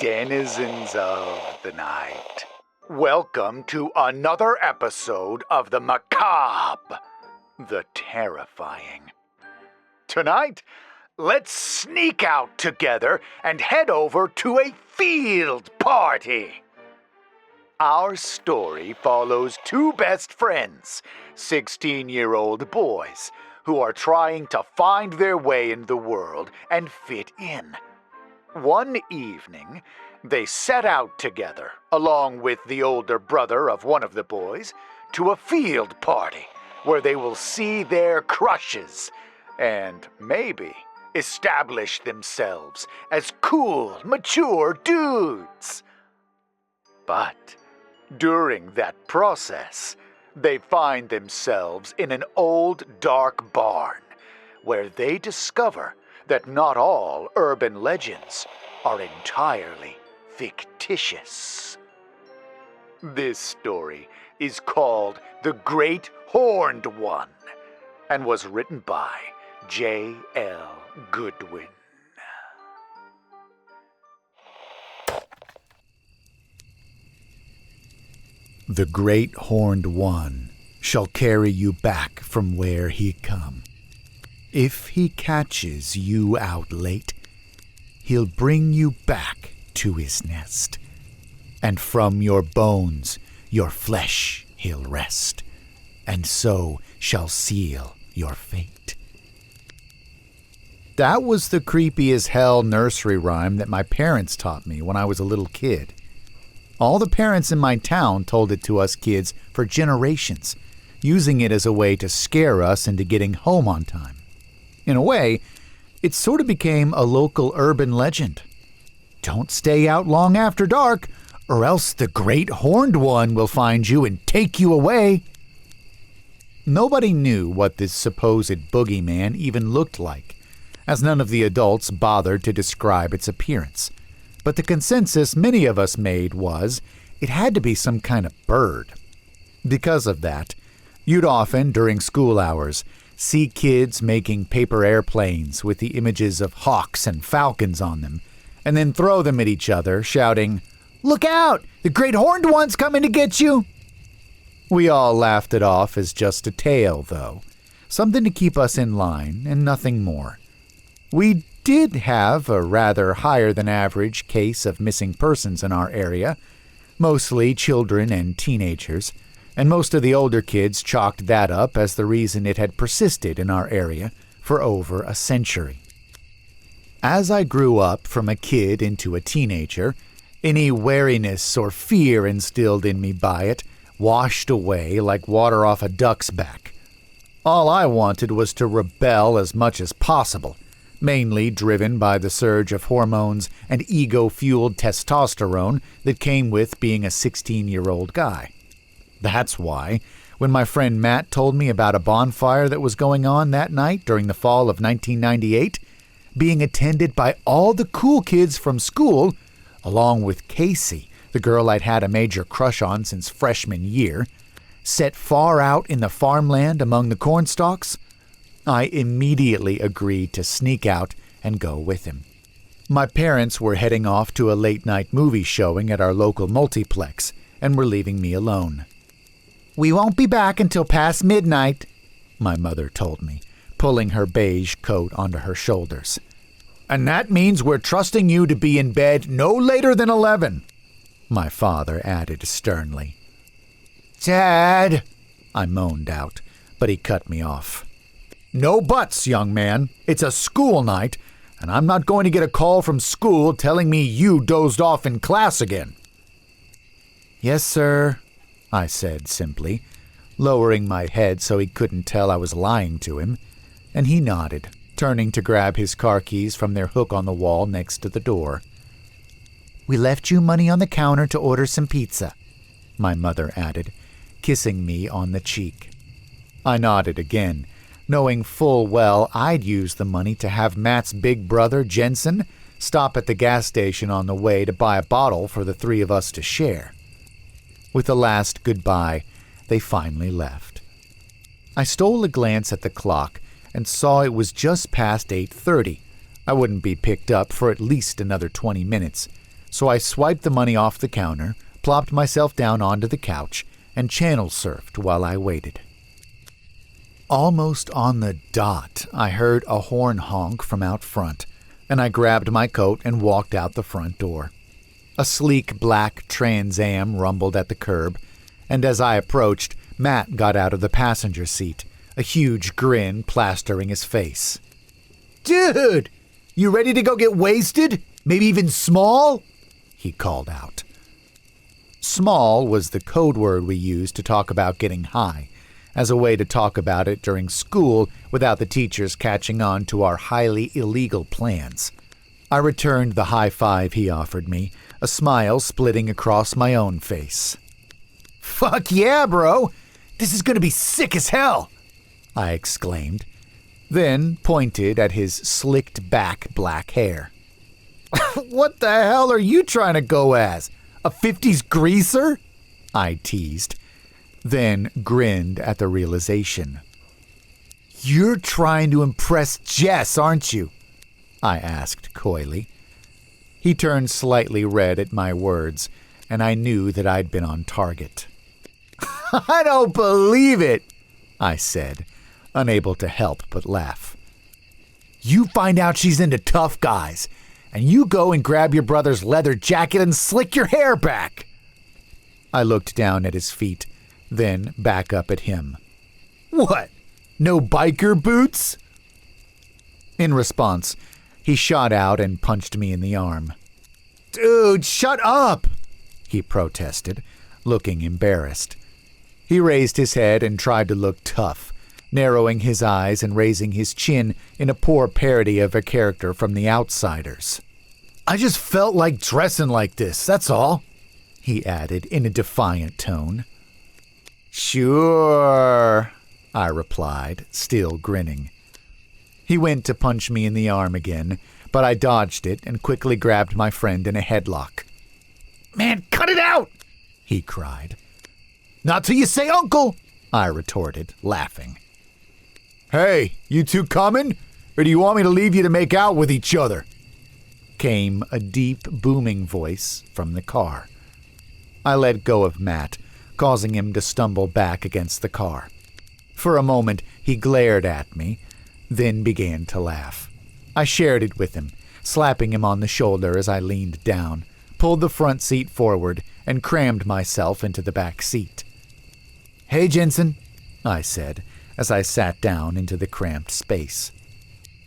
denizens of the night. Welcome to another episode of the macabre, the terrifying. Tonight, let's sneak out together and head over to a field party. Our story follows two best friends, 16-year-old boys, who are trying to find their way in the world and fit in. One evening, they set out together, along with the older brother of one of the boys, to a field party where they will see their crushes and maybe establish themselves as cool, mature dudes. But during that process, they find themselves in an old, dark barn where they discover that not all urban legends are entirely fictitious. This story is called The Great Horned One and was written by J.L. Goodwin. The Great Horned One shall carry you back from where he come. If he catches you out late, he'll bring you back to his nest, and from your bones your flesh he'll wrest, and so shall seal your fate. That was the creepy as hell nursery rhyme that my parents taught me when I was a little kid. All the parents in my town told it to us kids for generations, using it as a way to scare us into getting home on time. In a way, it sort of became a local urban legend. Don't stay out long after dark, or else the Great Horned One will find you and take you away. Nobody knew what this supposed boogeyman even looked like, as none of the adults bothered to describe its appearance. But the consensus many of us made was it had to be some kind of bird. Because of that, you'd often, during school hours, see kids making paper airplanes with the images of hawks and falcons on them, and then throw them at each other, shouting, "Look out! The Great Horned One's coming to get you!" We all laughed it off as just a tale, though. Something to keep us in line, and nothing more. We did have a rather higher-than-average case of missing persons in our area, mostly children and teenagers, and most of the older kids chalked that up as the reason it had persisted in our area for over a century. As I grew up from a kid into a teenager, any wariness or fear instilled in me by it washed away like water off a duck's back. All I wanted was to rebel as much as possible, mainly driven by the surge of hormones and ego-fueled testosterone that came with being a 16-year-old guy. That's why, when my friend Matt told me about a bonfire that was going on that night during the fall of 1998, being attended by all the cool kids from school, along with Casey, the girl I'd had a major crush on since freshman year, set far out in the farmland among the cornstalks, I immediately agreed to sneak out and go with him. My parents were heading off to a late-night movie showing at our local multiplex and were leaving me alone. "We won't be back until past midnight," my mother told me, pulling her beige coat onto her shoulders. "And that means we're trusting you to be in bed no later than 11, my father added sternly. "Dad," I moaned out, but he cut me off. "No buts, young man. It's a school night, and I'm not going to get a call from school telling me you dozed off in class again." "Yes, sir," I said simply, lowering my head so he couldn't tell I was lying to him, and he nodded, turning to grab his car keys from their hook on the wall next to the door. "We left you money on the counter to order some pizza," my mother added, kissing me on the cheek. I nodded again, knowing full well I'd use the money to have Matt's big brother, Jensen, stop at the gas station on the way to buy a bottle for the three of us to share. With a last goodbye, they finally left. I stole a glance at the clock and saw it was just past 8:30. I wouldn't be picked up for at least another 20 minutes, so I swiped the money off the counter, plopped myself down onto the couch, and channel surfed while I waited. Almost on the dot, I heard a horn honk from out front, and I grabbed my coat and walked out the front door. A sleek black Trans Am rumbled at the curb, and as I approached, Matt got out of the passenger seat, a huge grin plastering his face. "Dude, you ready to go get wasted? Maybe even small?" he called out. Small was the code word we used to talk about getting high, as a way to talk about it during school without the teachers catching on to our highly illegal plans. I returned the high five he offered me, a smile splitting across my own face. "Fuck yeah, bro! This is gonna be sick as hell!" I exclaimed, then pointed at his slicked back black hair. "What the hell are you trying to go as? A 50s greaser?" I teased, then grinned at the realization. "You're trying to impress Jess, aren't you?" I asked coyly. He turned slightly red at my words, and I knew that I'd been on target. "I don't believe it," I said, unable to help but laugh. "You find out she's into tough guys, and you go and grab your brother's leather jacket and slick your hair back." I looked down at his feet, then back up at him. "What? No biker boots?" In response, he shot out and punched me in the arm. "Dude, shut up!" he protested, looking embarrassed. He raised his head and tried to look tough, narrowing his eyes and raising his chin in a poor parody of a character from The Outsiders. "I just felt like dressing like this, that's all," he added in a defiant tone. "Sure," I replied, still grinning. He went to punch me in the arm again, but I dodged it and quickly grabbed my friend in a headlock. "Man, cut it out!" he cried. "Not till you say uncle," I retorted, laughing. "Hey, you two coming? Or do you want me to leave you to make out with each other?" came a deep, booming voice from the car. I let go of Matt, causing him to stumble back against the car. For a moment, he glared at me, then began to laugh. I shared it with him, slapping him on the shoulder as I leaned down, pulled the front seat forward, and crammed myself into the back seat. "Hey, Jensen," I said, as I sat down into the cramped space.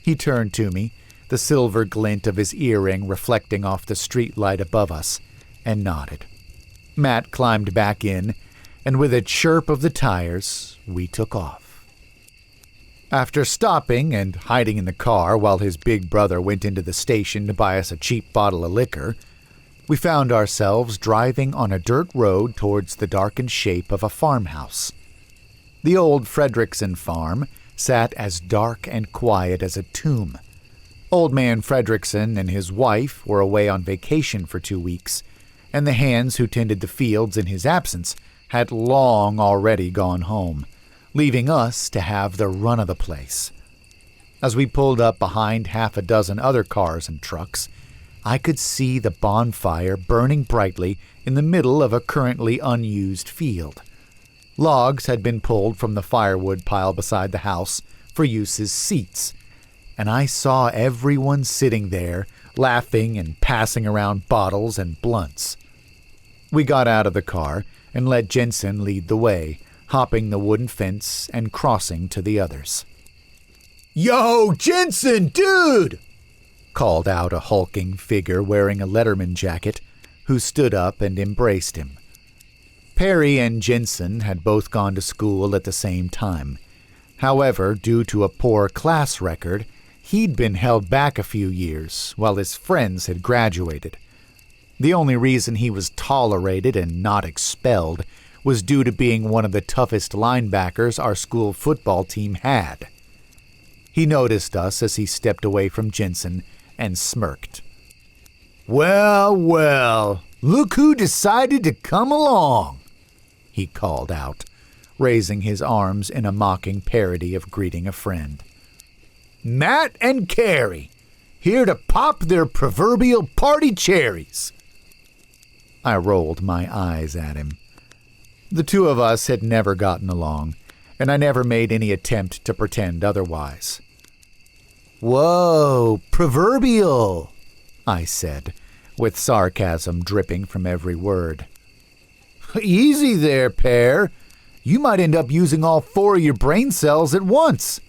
He turned to me, the silver glint of his earring reflecting off the street light above us, and nodded. Matt climbed back in, and with a chirp of the tires, we took off. After stopping and hiding in the car while his big brother went into the station to buy us a cheap bottle of liquor, we found ourselves driving on a dirt road towards the darkened shape of a farmhouse. The old Fredrickson farm sat as dark and quiet as a tomb. Old man Fredrickson and his wife were away on vacation for 2 weeks, and the hands who tended the fields in his absence had long already gone home, leaving us to have the run of the place. As we pulled up behind half a dozen other cars and trucks, I could see the bonfire burning brightly in the middle of a currently unused field. Logs had been pulled from the firewood pile beside the house for use as seats, and I saw everyone sitting there, laughing and passing around bottles and blunts. We got out of the car and let Jensen lead the way, hopping the wooden fence and crossing to the others. "Yo, Jensen, dude!" called out a hulking figure wearing a Letterman jacket, who stood up and embraced him. Perry and Jensen had both gone to school at the same time. However, due to a poor class record, he'd been held back a few years while his friends had graduated. The only reason he was tolerated and not expelled was due to being one of the toughest linebackers our school football team had. He noticed us as he stepped away from Jensen and smirked. "Well, well, look who decided to come along," he called out, raising his arms in a mocking parody of greeting a friend. "Matt and Carrie, here to pop their proverbial party cherries." I rolled my eyes at him. The two of us had never gotten along, and I never made any attempt to pretend otherwise. "Whoa, proverbial," I said, with sarcasm dripping from every word. "Easy there, Pear. You might end up using all 4 of your brain cells at once."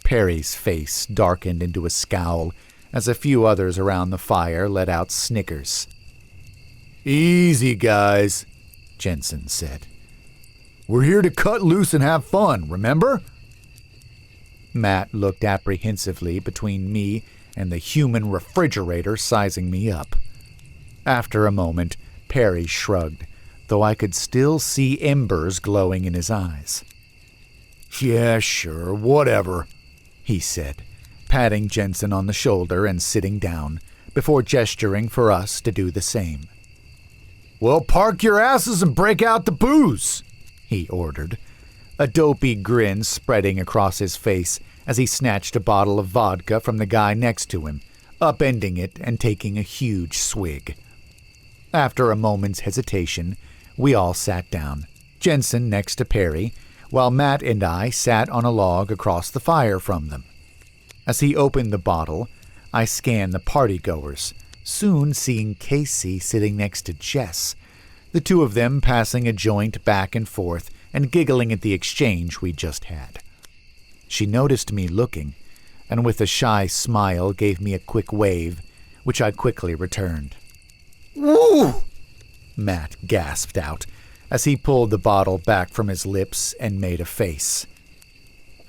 Perry's face darkened into a scowl as a few others around the fire let out snickers. "Easy, guys," Jensen said. "We're here to cut loose and have fun, remember?" Matt looked apprehensively between me and the human refrigerator sizing me up. After a moment, Perry shrugged, though I could still see embers glowing in his eyes. "Yeah, sure, whatever," he said, patting Jensen on the shoulder and sitting down, before gesturing for us to do the same. "Well, park your asses and break out the booze," he ordered, a dopey grin spreading across his face as he snatched a bottle of vodka from the guy next to him, upending it and taking a huge swig. After a moment's hesitation, we all sat down, Jensen next to Perry, while Matt and I sat on a log across the fire from them. As he opened the bottle, I scanned the partygoers, soon seeing Casey sitting next to Jess, the two of them passing a joint back and forth and giggling at the exchange we just had. She noticed me looking, and with a shy smile gave me a quick wave, which I quickly returned. "Woo!" Matt gasped out as he pulled the bottle back from his lips and made a face.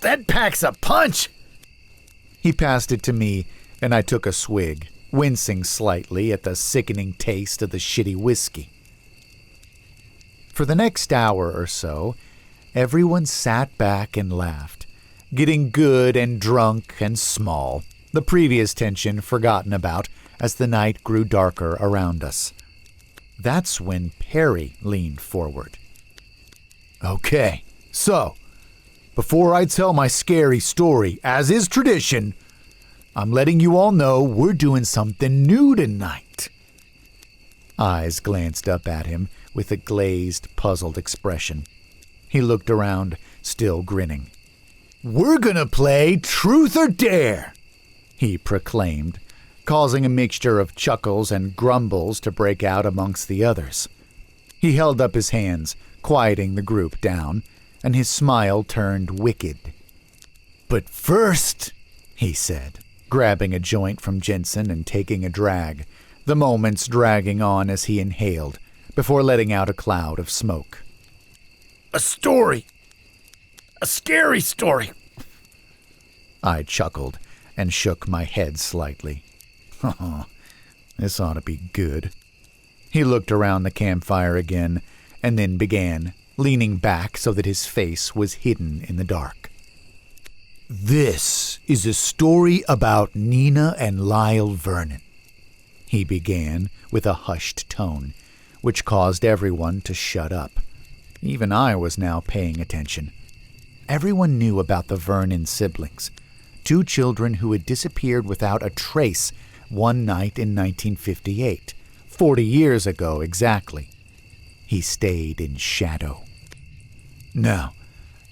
"That packs a punch!" He passed it to me, and I took a swig, wincing slightly at the sickening taste of the shitty whiskey. For the next hour or so, everyone sat back and laughed, getting good and drunk and small, the previous tension forgotten about as the night grew darker around us. That's when Perry leaned forward. "Okay, so, before I tell my scary story, as is tradition, I'm letting you all know we're doing something new tonight." Eyes glanced up at him with a glazed, puzzled expression. He looked around, still grinning. "We're gonna play Truth or Dare," he proclaimed, causing a mixture of chuckles and grumbles to break out amongst the others. He held up his hands, quieting the group down, and his smile turned wicked. "But first," he said, grabbing a joint from Jensen and taking a drag, the moments dragging on as he inhaled, before letting out a cloud of smoke. "A story. A scary story." I chuckled and shook my head slightly. This ought to be good. He looked around the campfire again, and then began, leaning back so that his face was hidden in the dark. "This is a story about Nina and Lyle Vernon," he began with a hushed tone, which caused everyone to shut up. Even I was now paying attention. Everyone knew about the Vernon siblings, 2 children who had disappeared without a trace one night in 1958, 40 years ago exactly. He stayed in shadow. Now,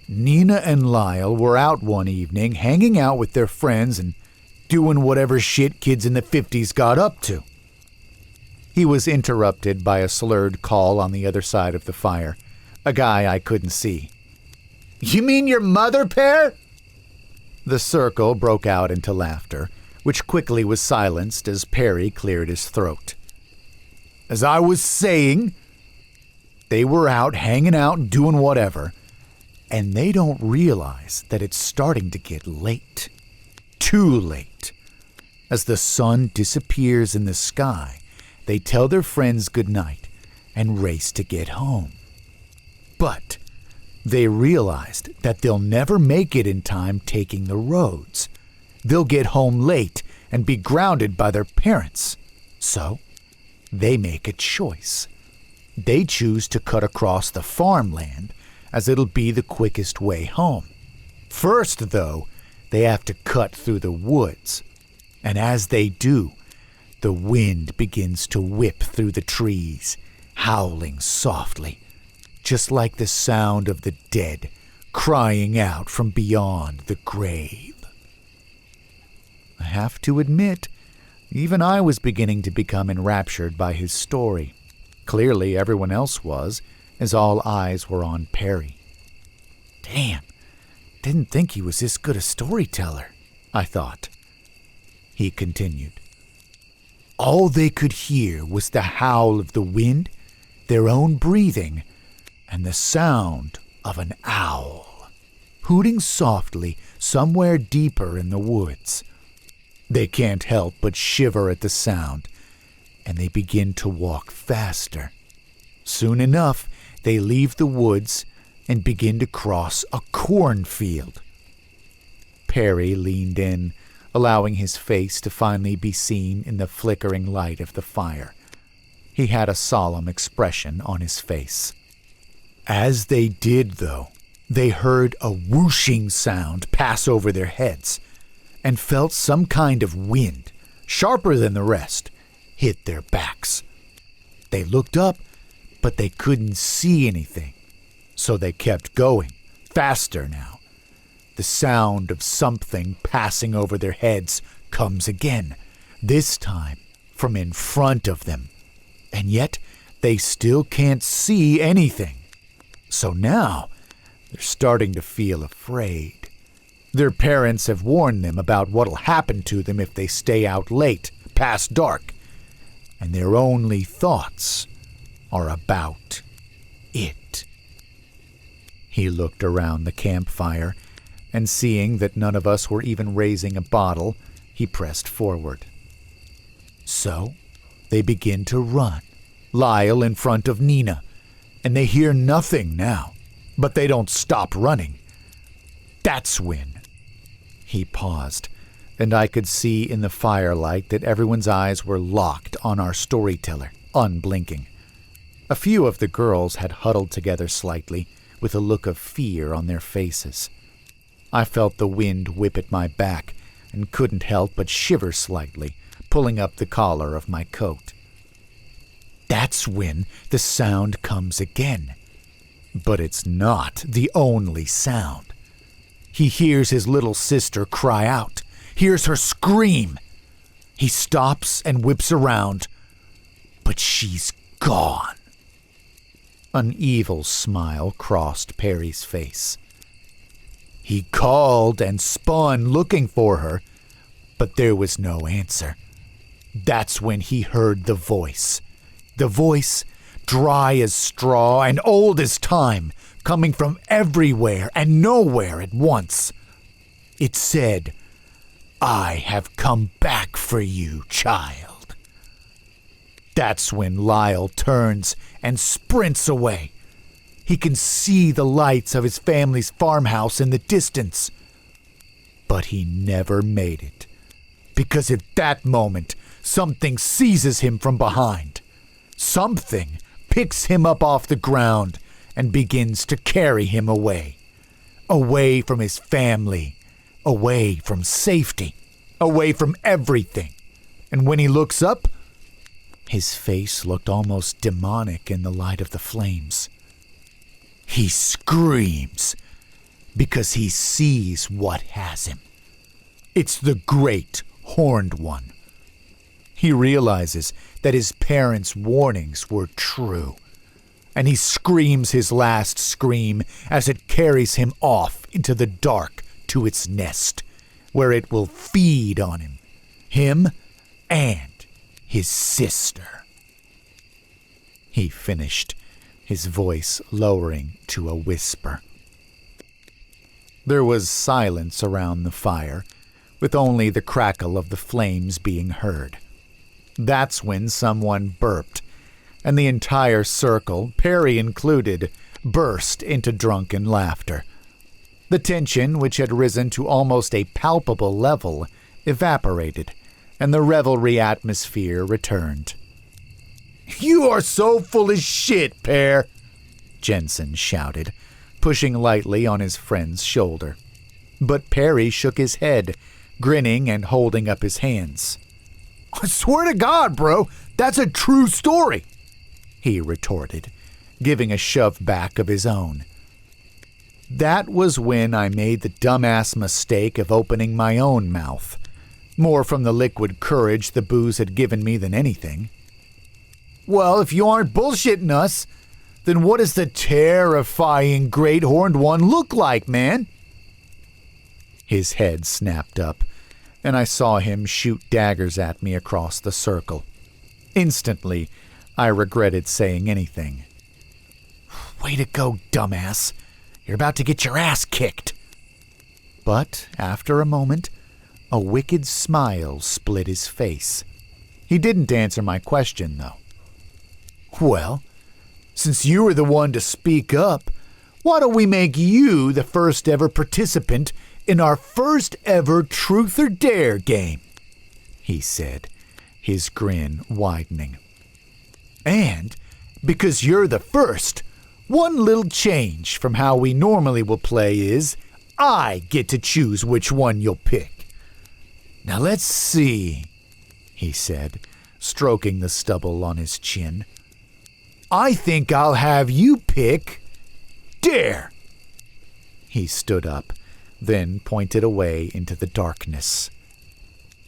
Nina and Lyle were out one evening hanging out with their friends and doing whatever shit kids in the 50s got up to. He was interrupted by a slurred call on the other side of the fire, a guy I couldn't see. "You mean your mother, Pear?" The circle broke out into laughter, which quickly was silenced as Perry cleared his throat. "As I was saying, they were out hanging out and doing whatever, and they don't realize that it's starting to get late. Too late. As the sun disappears in the sky, they tell their friends goodnight and race to get home. But they realized that they'll never make it in time taking the roads. They'll get home late and be grounded by their parents. So, they make a choice. They choose to cut across the farmland, as it'll be the quickest way home. First, though, they have to cut through the woods. And as they do, The wind begins to whip through the trees, howling softly, just like the sound of the dead crying out from beyond the grave. I have to admit, even I was beginning to become enraptured by his story. Clearly everyone else was, as all eyes were on Perry. Damn, didn't think he was this good a storyteller, I thought. He continued. All they could hear was the howl of the wind, their own breathing, and the sound of an owl, hooting softly somewhere deeper in the woods. They can't help but shiver at the sound, and they begin to walk faster. Soon enough, they leave the woods and begin to cross a cornfield. Perry leaned in, allowing his face to finally be seen in the flickering light of the fire. He had a solemn expression on his face. As they did, though, they heard a whooshing sound pass over their heads and felt some kind of wind, sharper than the rest, hit their backs. They looked up, but they couldn't see anything, so they kept going, faster now. The sound of something passing over their heads comes again, this time from in front of them, and yet they still can't see anything. So now they're starting to feel afraid. Their parents have warned them about what'll happen to them if they stay out late, past dark, and their only thoughts are about it. He looked around the campfire, and seeing that none of us were even raising a bottle, he pressed forward. So they begin to run, Lyle in front of Nina, and they hear nothing now, but they don't stop running. That's when. He paused, and I could see in the firelight that everyone's eyes were locked on our storyteller, unblinking. A few of the girls had huddled together slightly, with a look of fear on their faces. I felt the wind whip at my back and couldn't help but shiver slightly, pulling up the collar of my coat. That's when the sound comes again. But it's not the only sound. He hears his little sister cry out, hears her scream. He stops and whips around, but she's gone. An evil smile crossed Perry's face. He called and spun looking for her, but there was no answer. That's when he heard the voice. The voice, dry as straw and old as time, coming from everywhere and nowhere at once. It said, I have come back for you, child. That's when Lyle turns and sprints away. He can see the lights of his family's farmhouse in the distance. But he never made it, because at that moment, something seizes him from behind. Something picks him up off the ground and begins to carry him away. Away from his family, away from safety, away from everything. And when he looks up, his face looked almost demonic in the light of the flames. He screams because he sees what has him. It's the great horned one. He realizes that his parents' warnings were true, and he screams his last scream as it carries him off into the dark to its nest, where it will feed on him and his sister. He finished, his voice lowering to a whisper. There was silence around the fire, with only the crackle of the flames being heard. That's when someone burped, and the entire circle, Perry included, burst into drunken laughter. The tension, which had risen to almost a palpable level, evaporated, and the revelry atmosphere returned. "You are so full of shit, Pear," Jensen shouted, pushing lightly on his friend's shoulder. But Perry shook his head, grinning and holding up his hands. I swear to God, bro, that's a true story, he retorted, giving a shove back of his own. That was when I made the dumbass mistake of opening my own mouth, more from the liquid courage the booze had given me than anything. Well, if you aren't bullshitting us, then what does the terrifying great horned one look like, man? His head snapped up, and I saw him shoot daggers at me across the circle. Instantly, I regretted saying anything. Way to go, dumbass. You're about to get your ass kicked. But after a moment, a wicked smile split his face. He didn't answer my question, though. Well, since you were the one to speak up, why don't we make you the first ever participant in our first ever Truth or Dare game? He said, his grin widening. And because you're the first, one little change from how we normally will play is I get to choose which one you'll pick. Now let's see, he said, stroking the stubble on his chin. I think I'll have you pick Dare. He stood up, then pointed away into the darkness.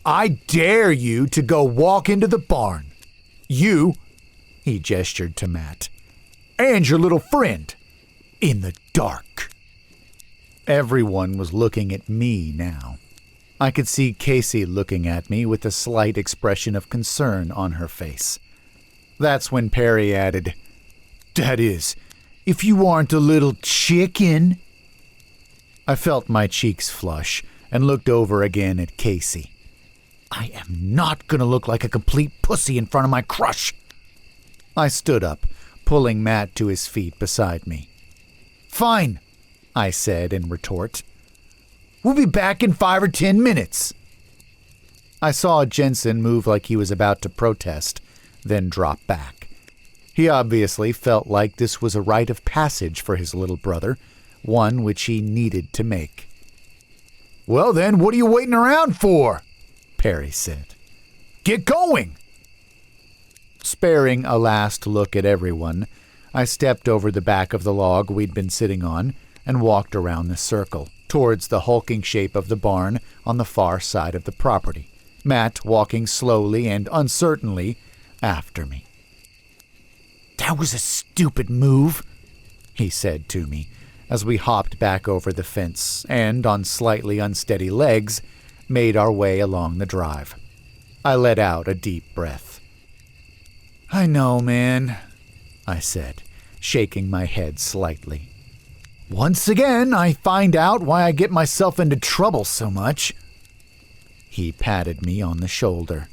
I dare you to go walk into the barn. You, he gestured to Matt, and your little friend, in the dark. Everyone was looking at me now. I could see Casey looking at me with a slight expression of concern on her face. That's when Perry added, That is, if you aren't a little chicken. I felt my cheeks flush and looked over again at Casey. I am not going to look like a complete pussy in front of my crush. I stood up, pulling Matt to his feet beside me. Fine, I said in retort. We'll be back in 5 or 10 minutes. I saw Jensen move like he was about to protest, then drop back. He obviously felt like this was a rite of passage for his little brother, one which he needed to make. Well then, what are you waiting around for? Perry said. Get going! Sparing a last look at everyone, I stepped over the back of the log we'd been sitting on and walked around the circle, towards the hulking shape of the barn on the far side of the property, Matt walking slowly and uncertainly after me. That was a stupid move, he said to me, as we hopped back over the fence and, on slightly unsteady legs, made our way along the drive. I let out a deep breath. I know, man, I said, shaking my head slightly. Once again, I find out why I get myself into trouble so much. He patted me on the shoulder.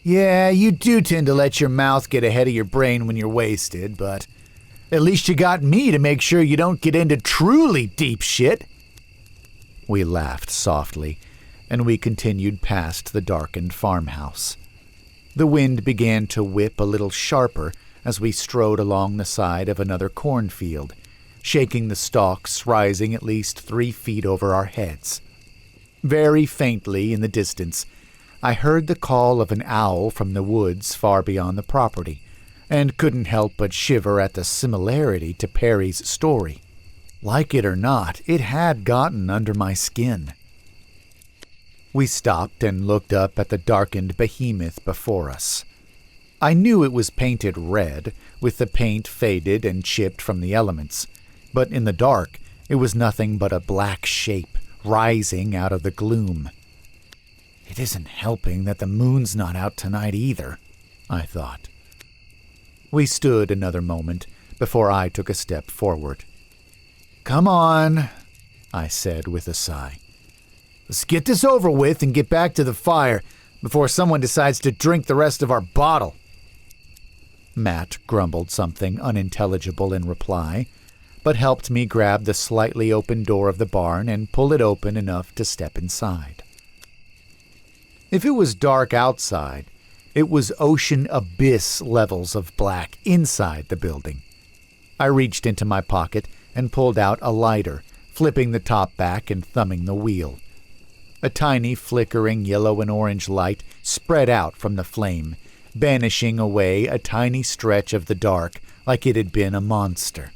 Yeah, you do tend to let your mouth get ahead of your brain when you're wasted, but at least you got me to make sure you don't get into truly deep shit. We laughed softly, and we continued past the darkened farmhouse. The wind began to whip a little sharper as we strode along the side of another cornfield, shaking the stalks rising at least 3 feet over our heads. Very faintly in the distance, I heard the call of an owl from the woods far beyond the property, and couldn't help but shiver at the similarity to Perry's story. Like it or not, it had gotten under my skin. We stopped and looked up at the darkened behemoth before us. I knew it was painted red, with the paint faded and chipped from the elements, but in the dark it was nothing but a black shape rising out of the gloom. It isn't helping that the moon's not out tonight either, I thought. We stood another moment before I took a step forward. Come on, I said with a sigh. Let's get this over with and get back to the fire before someone decides to drink the rest of our bottle. Matt grumbled something unintelligible in reply, but helped me grab the slightly open door of the barn and pull it open enough to step inside. If it was dark outside, it was ocean abyss levels of black inside the building. I reached into my pocket and pulled out a lighter, flipping the top back and thumbing the wheel. A tiny flickering yellow and orange light spread out from the flame, banishing away a tiny stretch of the dark like it had been a monster.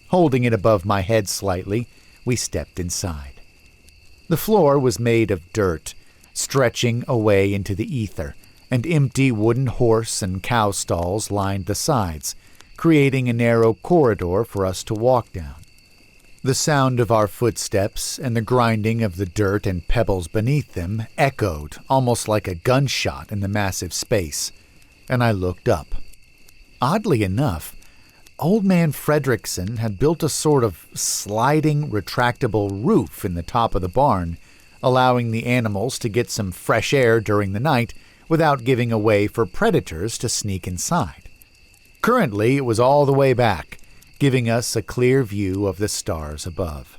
Holding it above my head slightly, we stepped inside. The floor was made of dirt, stretching away into the ether, and empty wooden horse and cow stalls lined the sides, creating a narrow corridor for us to walk down. The sound of our footsteps and the grinding of the dirt and pebbles beneath them echoed almost like a gunshot in the massive space, and I looked up. Oddly enough, Old Man Fredrickson had built a sort of sliding, retractable roof in the top of the barn, allowing the animals to get some fresh air during the night without giving a way for predators to sneak inside. Currently, it was all the way back, giving us a clear view of the stars above.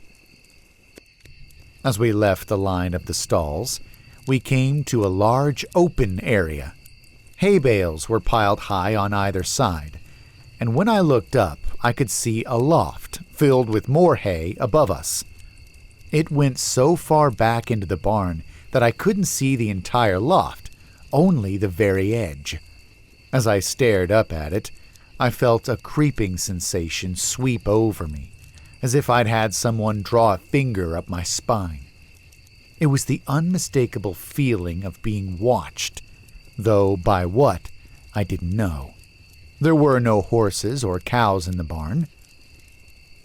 As we left the line of the stalls, we came to a large open area. Hay bales were piled high on either side, and when I looked up, I could see a loft filled with more hay above us. It went so far back into the barn that I couldn't see the entire loft, only the very edge. As I stared up at it, I felt a creeping sensation sweep over me, as if I'd had someone draw a finger up my spine. It was the unmistakable feeling of being watched, though by what, I didn't know. There were no horses or cows in the barn.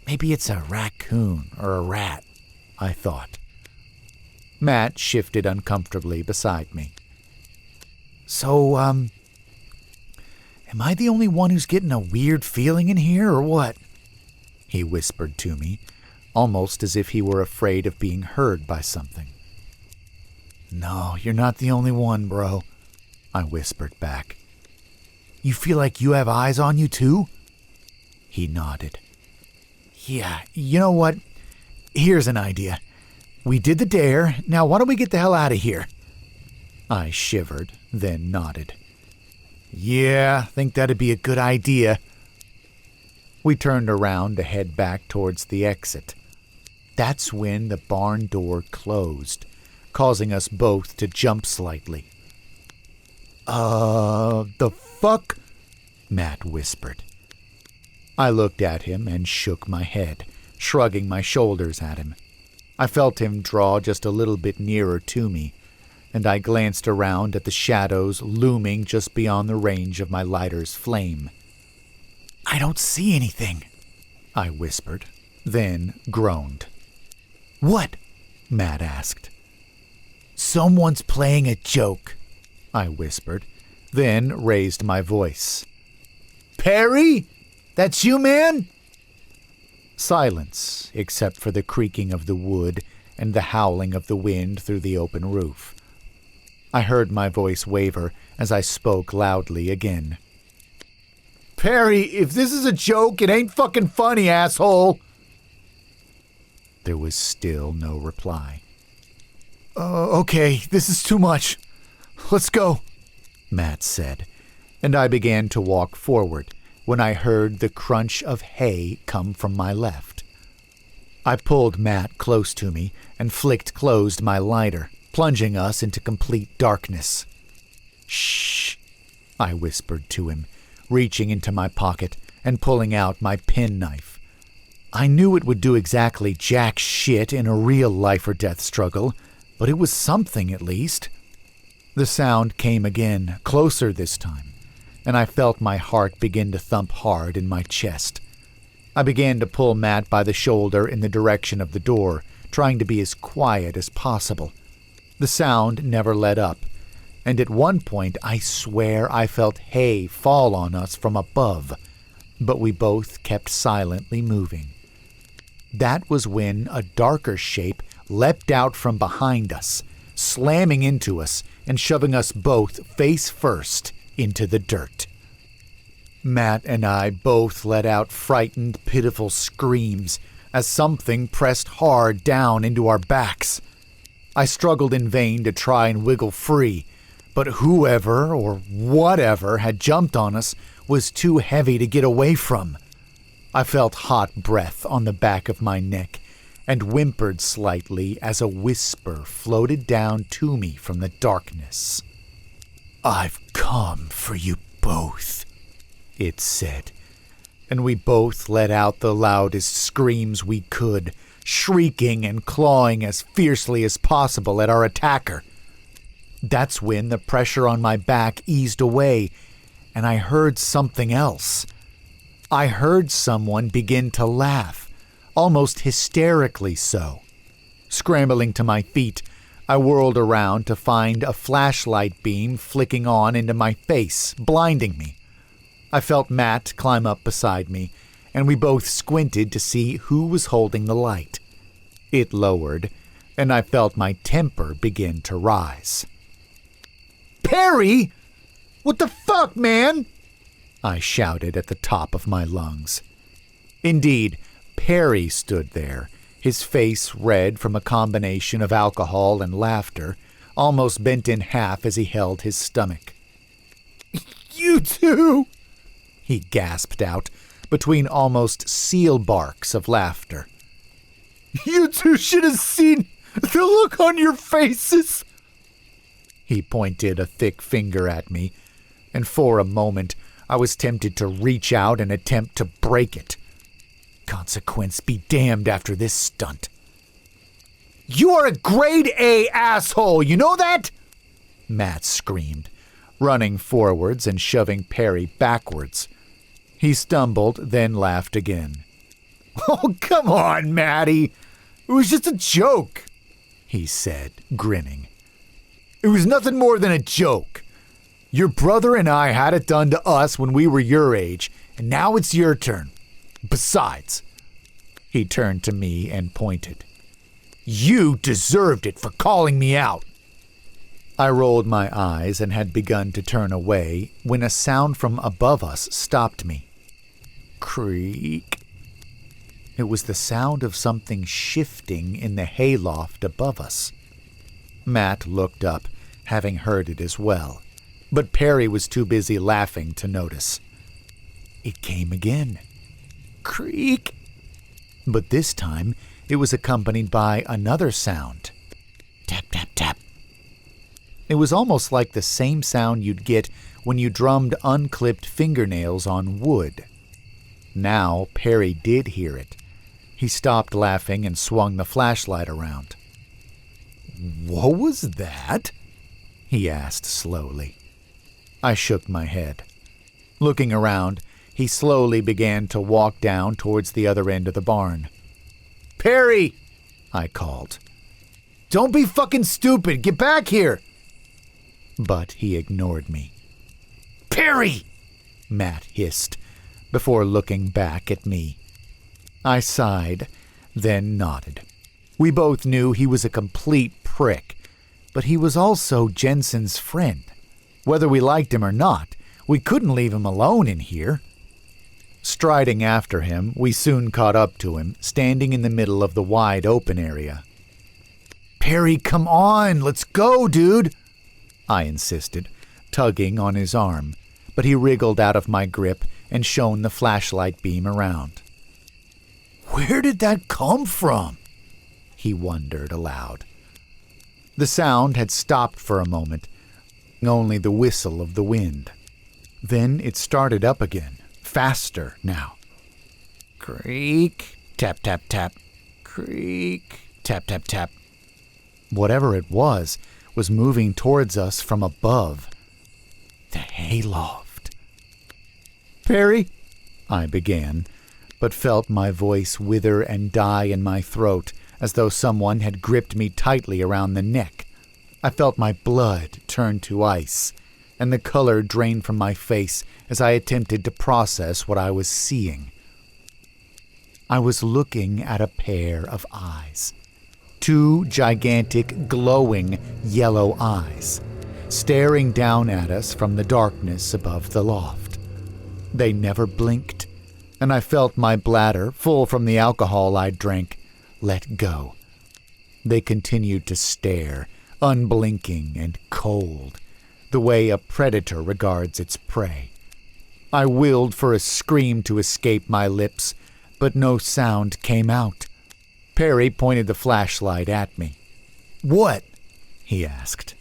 Maybe it's a raccoon or a rat, I thought. Matt shifted uncomfortably beside me. So, am I the only one who's getting a weird feeling in here, or what? He whispered to me, almost as if he were afraid of being heard by something. No, you're not the only one, bro, I whispered back. You feel like you have eyes on you, too? He nodded. Yeah, you know what? Here's an idea. We did the dare, now why don't we get the hell out of here? I shivered, then nodded. Yeah, think that'd be a good idea. We turned around to head back towards the exit. That's when the barn door closed, causing us both to jump slightly. The fuck? Matt whispered. I looked at him and shook my head, shrugging my shoulders at him. I felt him draw just a little bit nearer to me, and I glanced around at the shadows looming just beyond the range of my lighter's flame. I don't see anything, I whispered, then groaned. What? Matt asked. Someone's playing a joke, I whispered, then raised my voice. Perry? That's you, man? Silence, except for the creaking of the wood and the howling of the wind through the open roof. I heard my voice waver as I spoke loudly again. Perry, if this is a joke, it ain't fucking funny, asshole! There was still no reply. Okay, this is too much. Let's go, Matt said, and I began to walk forward when I heard the crunch of hay come from my left. I pulled Matt close to me and flicked closed my lighter, plunging us into complete darkness. Shh, I whispered to him, reaching into my pocket and pulling out my penknife. I knew it would do exactly jack shit in a real life-or-death struggle, but it was something at least. The sound came again, closer this time, and I felt my heart begin to thump hard in my chest. I began to pull Matt by the shoulder in the direction of the door, trying to be as quiet as possible. The sound never let up, and at one point I swear I felt hay fall on us from above, but we both kept silently moving. That was when a darker shape leapt out from behind us, slamming into us and shoving us both face first into the dirt. Matt and I both let out frightened, pitiful screams as something pressed hard down into our backs. I struggled in vain to try and wiggle free, but whoever or whatever had jumped on us was too heavy to get away from. I felt hot breath on the back of my neck and whimpered slightly as a whisper floated down to me from the darkness. "I've come for you both," it said, and we both let out the loudest screams we could, shrieking and clawing as fiercely as possible at our attacker. That's when the pressure on my back eased away, and I heard something else. I heard someone begin to laugh, almost hysterically so. Scrambling to my feet, I whirled around to find a flashlight beam flicking on into my face, blinding me. I felt Matt climb up beside me, and we both squinted to see who was holding the light. It lowered, and I felt my temper begin to rise. "Perry! What the fuck, man?" I shouted at the top of my lungs. Indeed, Perry stood there, his face red from a combination of alcohol and laughter, almost bent in half as he held his stomach. "You two!" he gasped out, between almost seal barks of laughter. "You two should have seen the look on your faces!" He pointed a thick finger at me, and for a moment I was tempted to reach out and attempt to break it. Consequence be damned after this stunt. "You are a grade A asshole, you know that?" Matt screamed, running forwards and shoving Perry backwards. He stumbled, then laughed again. "Oh, come on, Matty. It was just a joke," he said, grinning. "It was nothing more than a joke. Your brother and I had it done to us when we were your age, and now it's your turn. Besides," he turned to me and pointed, "you deserved it for calling me out." I rolled my eyes and had begun to turn away when a sound from above us stopped me. Creak. It was the sound of something shifting in the hayloft above us. Matt looked up, having heard it as well, but Perry was too busy laughing to notice. It came again. Creak. But this time it was accompanied by another sound. Tap, tap, tap. It was almost like the same sound you'd get when you drummed unclipped fingernails on wood. Now Perry did hear it. He stopped laughing and swung the flashlight around. "What was that?" he asked slowly. I shook my head. Looking around, he slowly began to walk down towards the other end of the barn. "Perry!" I called. "Don't be fucking stupid! Get back here!" But he ignored me. "Perry!" Matt hissed, before looking back at me. I sighed, then nodded. We both knew he was a complete prick, but he was also Jensen's friend. Whether we liked him or not, we couldn't leave him alone in here. Striding after him, we soon caught up to him, standing in the middle of the wide open area. "Perry, come on, let's go, dude!" I insisted, tugging on his arm, but he wriggled out of my grip and shone the flashlight beam around. "Where did that come from?" he wondered aloud. The sound had stopped for a moment, only the whistle of the wind. Then it started up again, faster now. Creak, tap, tap, tap. Creak, tap, tap, tap. Whatever it was moving towards us from above. The hayloft. "Perry," I began, but felt my voice wither and die in my throat as though someone had gripped me tightly around the neck. I felt my blood turn to ice, and the color drain from my face as I attempted to process what I was seeing. I was looking at a pair of eyes. 2 gigantic, glowing yellow eyes, staring down at us from the darkness above the loft. They never blinked, and I felt my bladder, full from the alcohol I drank, let go. They continued to stare, unblinking and cold, the way a predator regards its prey. I willed for a scream to escape my lips, but no sound came out. Perry pointed the flashlight at me. "What?" he asked.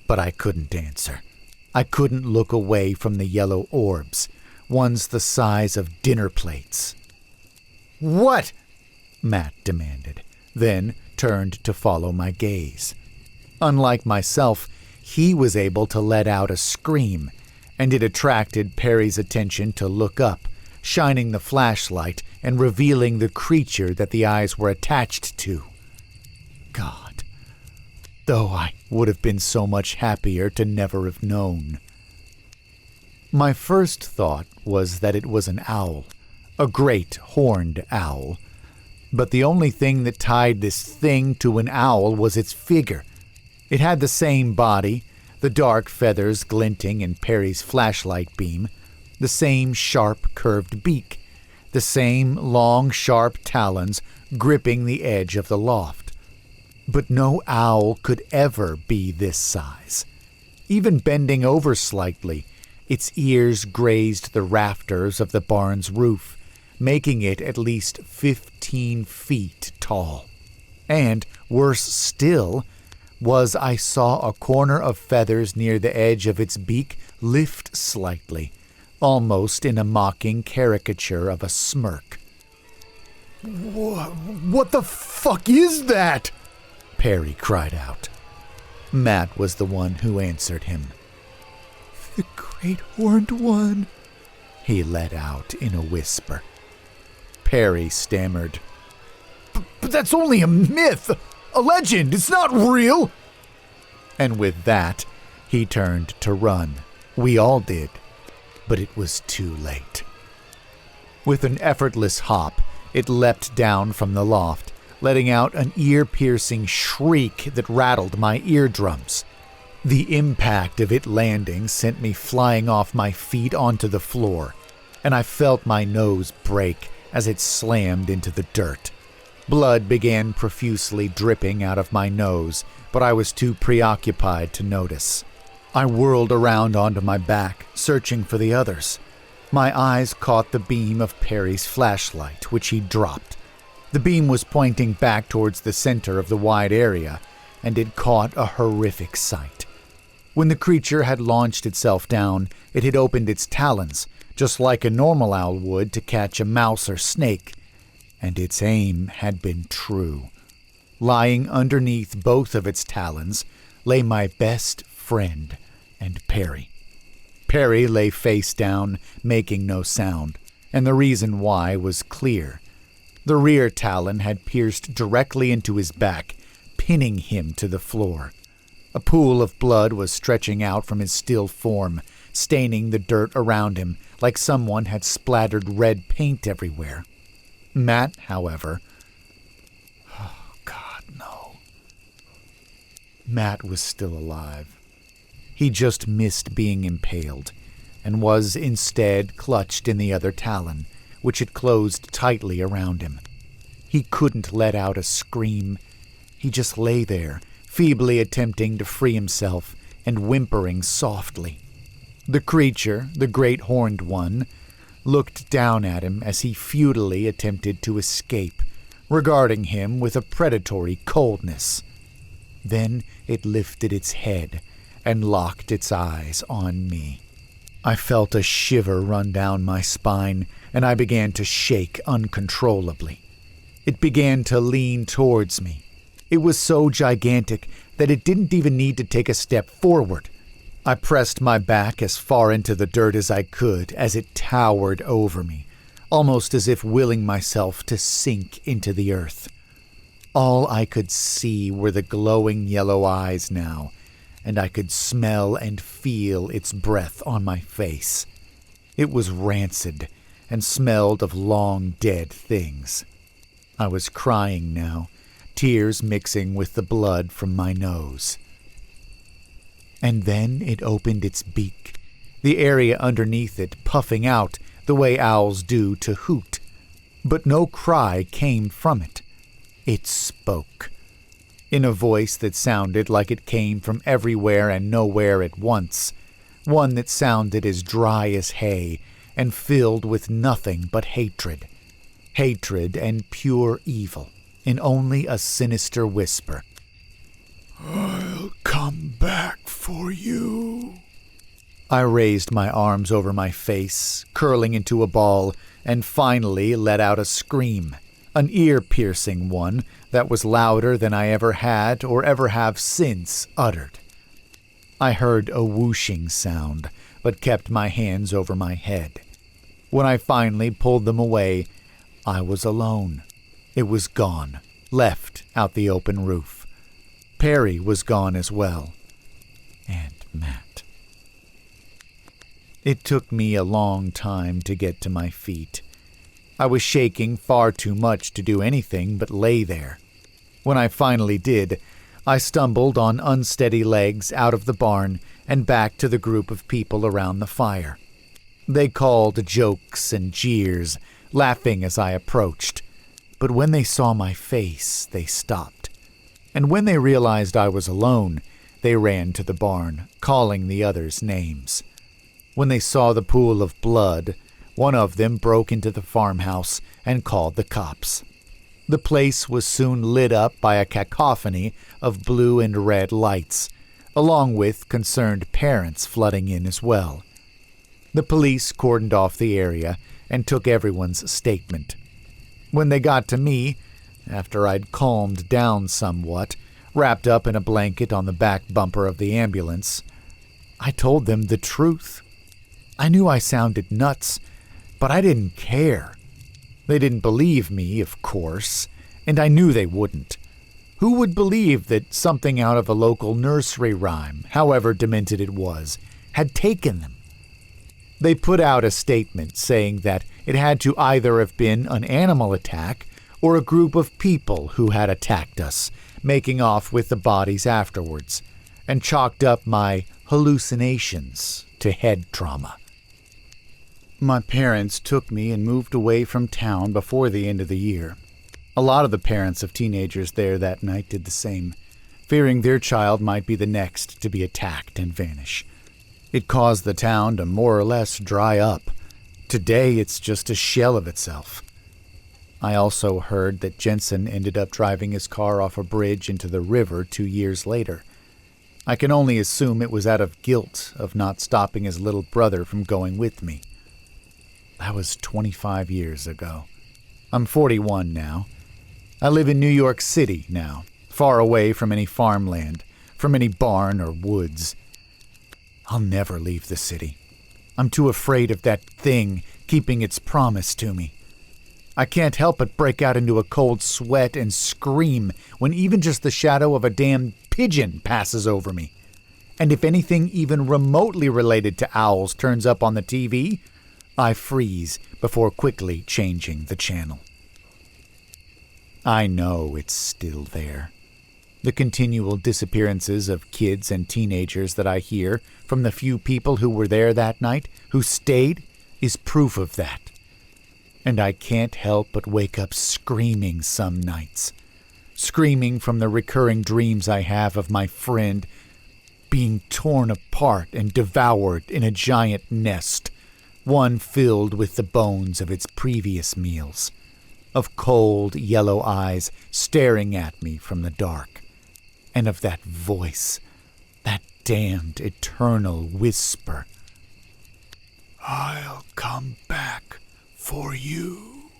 But I couldn't answer. I couldn't look away from the yellow orbs, ones the size of dinner plates. "What?" Matt demanded, then turned to follow my gaze. Unlike myself, he was able to let out a scream, and it attracted Perry's attention to look up, shining the flashlight and revealing the creature that the eyes were attached to. God, though I would have been so much happier to never have known. My first thought was that it was an owl, a great horned owl. But the only thing that tied this thing to an owl was its figure. It had the same body, the dark feathers glinting in Perry's flashlight beam, the same sharp curved beak, the same long sharp talons gripping the edge of the loft. But no owl could ever be this size. Even bending over slightly, its ears grazed the rafters of the barn's roof, making it at least 15 feet tall. And, worse still, I saw a corner of feathers near the edge of its beak lift slightly, almost in a mocking caricature of a smirk. "What the fuck is that?" Perry cried out. Matt was the one who answered him. "The Great Horned One," he let out in a whisper. Perry stammered. But that's only a myth, a legend, it's not real." And with that, he turned to run. We all did, but it was too late. With an effortless hop, it leapt down from the loft, letting out an ear-piercing shriek that rattled my eardrums. The impact of it landing sent me flying off my feet onto the floor, and I felt my nose break as it slammed into the dirt. Blood began profusely dripping out of my nose, but I was too preoccupied to notice. I whirled around onto my back, searching for the others. My eyes caught the beam of Perry's flashlight, which he dropped. The beam was pointing back towards the center of the wide area, and it caught a horrific sight. When the creature had launched itself down, it had opened its talons, just like a normal owl would to catch a mouse or snake, and its aim had been true. Lying underneath both of its talons lay my best friend and Perry. Perry lay face down, making no sound, and the reason why was clear. The rear talon had pierced directly into his back, pinning him to the floor. A pool of blood was stretching out from his still form, staining the dirt around him like someone had splattered red paint everywhere. Matt, however... Oh, God, no. Matt was still alive. He just missed being impaled, and was instead clutched in the other talon, which had closed tightly around him. He couldn't let out a scream. He just lay there, feebly attempting to free himself and whimpering softly. The creature, the Great Horned One, looked down at him as he futilely attempted to escape, regarding him with a predatory coldness. Then it lifted its head and locked its eyes on me. I felt a shiver run down my spine, and I began to shake uncontrollably. It began to lean towards me. It was so gigantic that it didn't even need to take a step forward. I pressed my back as far into the dirt as I could as it towered over me, almost as if willing myself to sink into the earth. All I could see were the glowing yellow eyes now, and I could smell and feel its breath on my face. It was rancid and smelled of long dead things. I was crying now, tears mixing with the blood from my nose. And then it opened its beak, the area underneath it puffing out the way owls do to hoot. But no cry came from it. It spoke, in a voice that sounded like it came from everywhere and nowhere at once, one that sounded as dry as hay and filled with nothing but hatred. Hatred and pure evil. in only a sinister whisper. "I'll come back for you." I raised my arms over my face, curling into a ball, and finally let out a scream, an ear-piercing one that was louder than I ever had or ever have since uttered. I heard a whooshing sound, but kept my hands over my head. When I finally pulled them away, I was alone. It was gone, left out the open roof. Perry was gone as well. And Matt. It took me a long time to get to my feet. I was shaking far too much to do anything but lay there. When I finally did, I stumbled on unsteady legs out of the barn and back to the group of people around the fire. They called jokes and jeers, laughing as I approached. But when they saw my face, they stopped. And when they realized I was alone, they ran to the barn, calling the others names. When they saw the pool of blood, one of them broke into the farmhouse and called the cops. The place was soon lit up by a cacophony of blue and red lights, along with concerned parents flooding in as well. The police cordoned off the area and took everyone's statement. When they got to me, after I'd calmed down somewhat, wrapped up in a blanket on the back bumper of the ambulance, I told them the truth. I knew I sounded nuts, but I didn't care. They didn't believe me, of course, and I knew they wouldn't. Who would believe that something out of a local nursery rhyme, however demented it was, had taken them? They put out a statement saying that it had to either have been an animal attack or a group of people who had attacked us, making off with the bodies afterwards, and chalked up my hallucinations to head trauma. My parents took me and moved away from town before the end of the year. A lot of the parents of teenagers there that night did the same, fearing their child might be the next to be attacked and vanish. It caused the town to more or less dry up. Today, it's just a shell of itself. I also heard that Jensen ended up driving his car off a bridge into the river 2 years later. I can only assume it was out of guilt of not stopping his little brother from going with me. That was 25 years ago. I'm 41 now. I live in New York City now, far away from any farmland, from any barn or woods. I'll never leave the city. I'm too afraid of that thing keeping its promise to me. I can't help but break out into a cold sweat and scream when even just the shadow of a damn pigeon passes over me. And if anything even remotely related to owls turns up on the TV, I freeze before quickly changing the channel. I know it's still there. The continual disappearances of kids and teenagers that I hear from the few people who were there that night, who stayed, is proof of that. And I can't help but wake up screaming some nights. Screaming from the recurring dreams I have of my friend being torn apart and devoured in a giant nest, one filled with the bones of its previous meals, of cold yellow eyes staring at me from the dark, and of that voice, that damned eternal whisper. "I'll come back for you."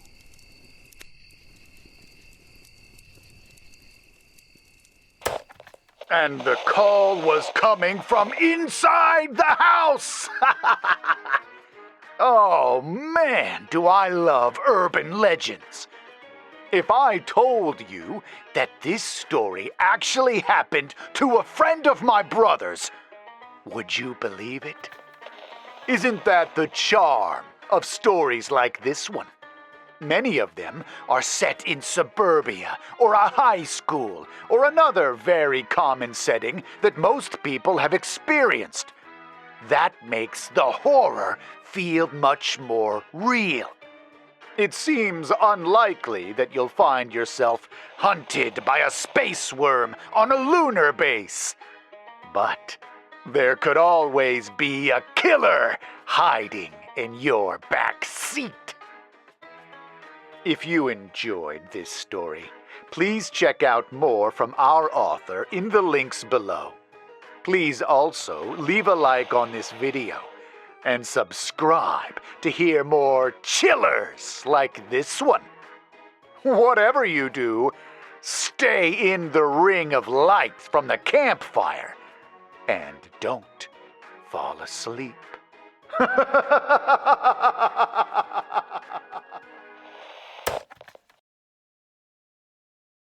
And the call was coming from inside the house! Oh man, do I love urban legends. If I told you that this story actually happened to a friend of my brother's, would you believe it? Isn't that the charm of stories like this one? Many of them are set in suburbia or a high school or another very common setting that most people have experienced. That makes the horror feel much more real. It seems unlikely that you'll find yourself hunted by a space worm on a lunar base. But there could always be a killer hiding in your back seat. If you enjoyed this story, Please check out more from our author in the links below. Please also leave a like on this video and subscribe to hear more chillers like this one. Whatever you do, stay in the ring of light from the campfire and don't fall asleep.